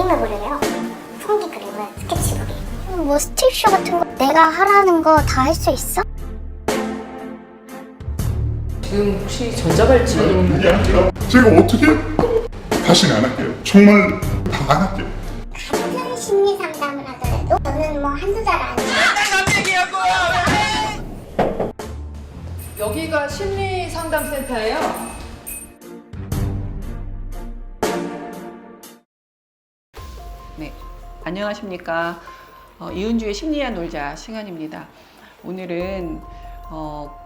그림을 그리래요. 풍기 그림을 스케치북에. 뭐 스틸쇼 같은 거 내가 하라는 거 다 할 수 있어? 지금 혹시 전자발찌 제가 어떻게 다시는 안 할게요. 정말 다 안 할게요. 같은 심리 상담을 하더라도 저는 뭐 한두 달 아니에요. 여기가 심리상담센터예요. 네, 안녕하십니까. 이은주의 심리야 놀자 시간입니다. 오늘은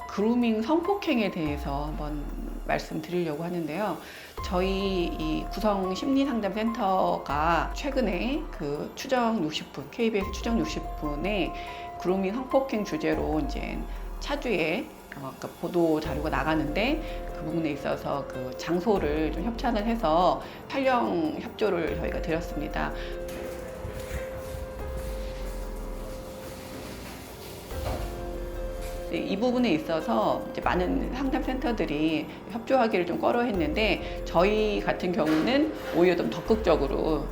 그루밍 성폭행에 대해서 한번 말씀드리려고 하는데요. 저희 이 구성 심리상담센터가 최근에 그 추정 60분, KBS 추정 60분에 그루밍 성폭행 주제로 이제 차주에 그러니까 보도 자료가 나가는데 그 부분에 있어서 그 장소를 좀 협찬을 해서 촬영 협조를 저희가 드렸습니다. 이 부분에 있어서 이제 많은 상담센터들이 협조하기를 좀 꺼려했는데 저희 같은 경우는 오히려 좀 적극적으로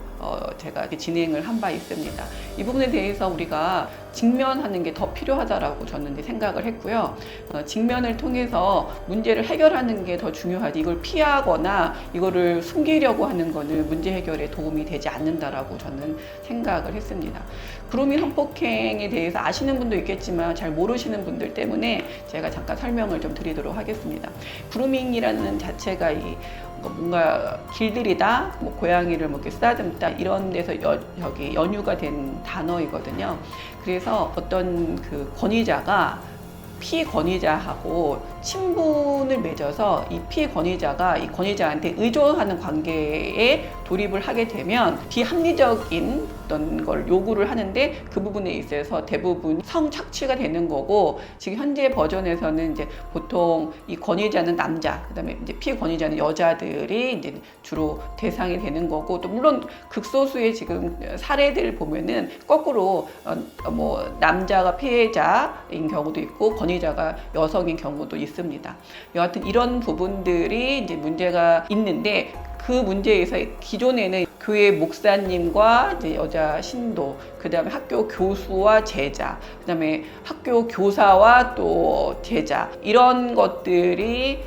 제가 진행을 한 바 있습니다. 이 부분에 대해서 우리가 직면하는 게 더 필요하다라고 저는 이제 생각을 했고요. 직면을 통해서 문제를 해결하는 게 더 중요하지 이걸 피하거나 이거를 숨기려고 하는 거는 문제 해결에 도움이 되지 않는다라고 저는 생각을 했습니다. 그루밍 성폭행에 대해서 아시는 분도 있겠지만 잘 모르시는 분들 때문에 제가 잠깐 설명을 좀 드리도록 하겠습니다. 그루밍이라는 자체가 뭔가 길들이다, 뭐 고양이를 뭐 이렇게 쓰다듬다 이런 데서 여기 연유가 된 단어이거든요. 그래서 어떤 그 권위자가 피권위자하고 친분을 맺어서 이 피권위자가 이 권위자한테 의존하는 관계에 돌입을 하게 되면 비합리적인 어떤 걸 요구를 하는데 그 부분에 있어서 대부분 성착취가 되는 거고 지금 현재 버전에서는 이제 보통 이 권위자는 남자, 그다음에 이제 피권위자는 여자들이 이제 주로 대상이 되는 거고 또 물론 극소수의 지금 사례들 보면은 거꾸로 뭐 남자가 피해자인 경우도 있고 권위자가 여성인 경우도 있습니다. 여하튼 이런 부분들이 이제 문제가 있는데 그 문제에서 기존에는 교회 목사님과 이제 여자 신도, 그 다음에 학교 교수와 제자, 그 다음에 학교 교사와 또 제자 이런 것들이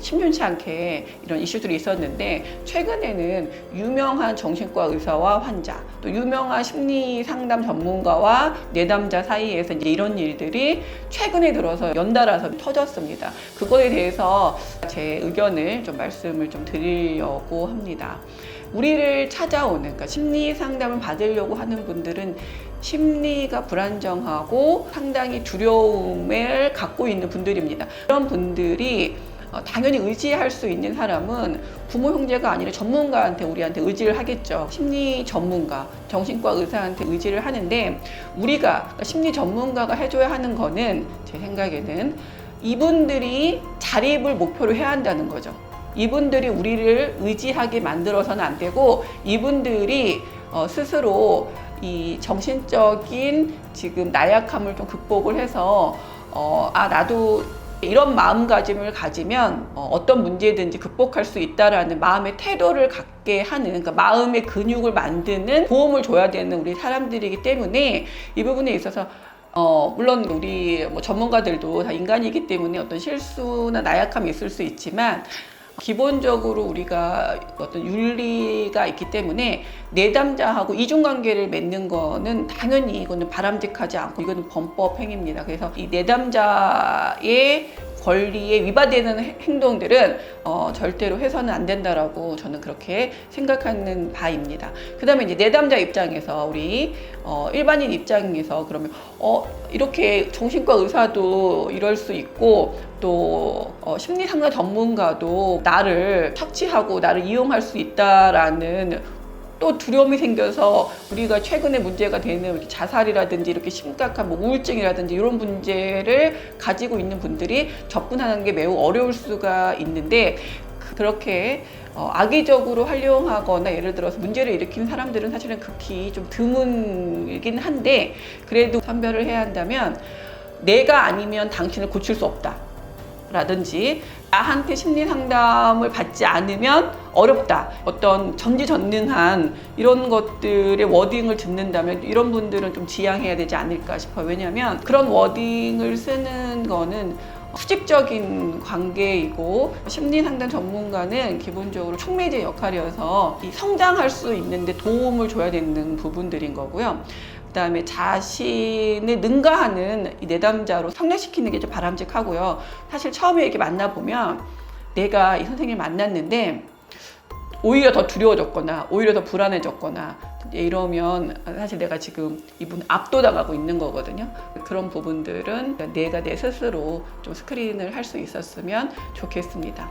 심심치 않게 이런 이슈들이 있었는데 최근에는 유명한 정신과 의사와 환자, 또 유명한 심리 상담 전문가와 내담자 사이에서 이제 이런 일들이 최근에 들어서 연달아서 터졌습니다. 그거에 대해서 제 의견을 좀 말씀을 좀 드리려고 합니다. 우리를 찾아오는, 그러니까 심리 상담을 받으려고 하는 분들은 심리가 불안정하고 상당히 두려움을 갖고 있는 분들입니다. 그런 분들이 당연히 의지할 수 있는 사람은 부모 형제가 아니라 전문가한테 우리한테 의지를 하겠죠. 심리 전문가, 정신과 의사한테 의지를 하는데 우리가 그러니까 심리 전문가가 해줘야 하는 거는 제 생각에는 이분들이 자립을 목표로 해야 한다는 거죠. 이분들이 우리를 의지하게 만들어서는 안 되고 이분들이 스스로 이 정신적인 지금 나약함을 좀 극복을 해서 나도 이런 마음가짐을 가지면 어떤 문제든지 극복할 수 있다라는 마음의 태도를 갖게 하는, 그러니까 마음의 근육을 만드는 도움을 줘야 되는 우리 사람들이기 때문에 이 부분에 있어서 물론 우리 뭐 전문가들도 다 인간이기 때문에 어떤 실수나 나약함이 있을 수 있지만 기본적으로 우리가 어떤 윤리가 있기 때문에 내담자하고 이중관계를 맺는 거는 당연히 이거는 바람직하지 않고 이거는 범법 행위입니다. 그래서 이 내담자의 권리에 위반되는 행동들은 절대로 해서는 안 된다라고 저는 그렇게 생각하는 바입니다. 그 다음에 이제 내담자 입장에서 우리 일반인 입장에서 그러면 이렇게 정신과 의사도 이럴 수 있고 또 심리상담 전문가도 나를 착취하고 나를 이용할 수 있다라는 또 두려움이 생겨서 우리가 최근에 문제가 되는 자살이라든지 이렇게 심각한 뭐 우울증이라든지 이런 문제를 가지고 있는 분들이 접근하는 게 매우 어려울 수가 있는데 그렇게 악의적으로 활용하거나 예를 들어서 문제를 일으키는 사람들은 사실은 극히 좀 드문이긴 한데 그래도 선별을 해야 한다면 내가 아니면 당신을 고칠 수 없다. 라든지 나한테 심리 상담을 받지 않으면 어렵다. 어떤 전지전능한 이런 것들의 워딩을 듣는다면 이런 분들은 좀 지양해야 되지 않을까 싶어요. 왜냐하면 그런 워딩을 쓰는 거는 수직적인 관계이고 심리 상담 전문가는 기본적으로 촉매제 역할이어서 이 성장할 수 있는데 도움을 줘야 되는 부분들인 거고요. 그다음에 자신을 능가하는 이 내담자로 성장시키는 게 좀 바람직하고요. 사실 처음에 이렇게 만나보면 내가 이 선생님을 만났는데 오히려 더 두려워졌거나 오히려 더 불안해졌거나 이러면 사실 내가 지금 이분 압도당하고 있는 거거든요. 그런 부분들은 내가 내 스스로 좀 스크린을 할 수 있었으면 좋겠습니다.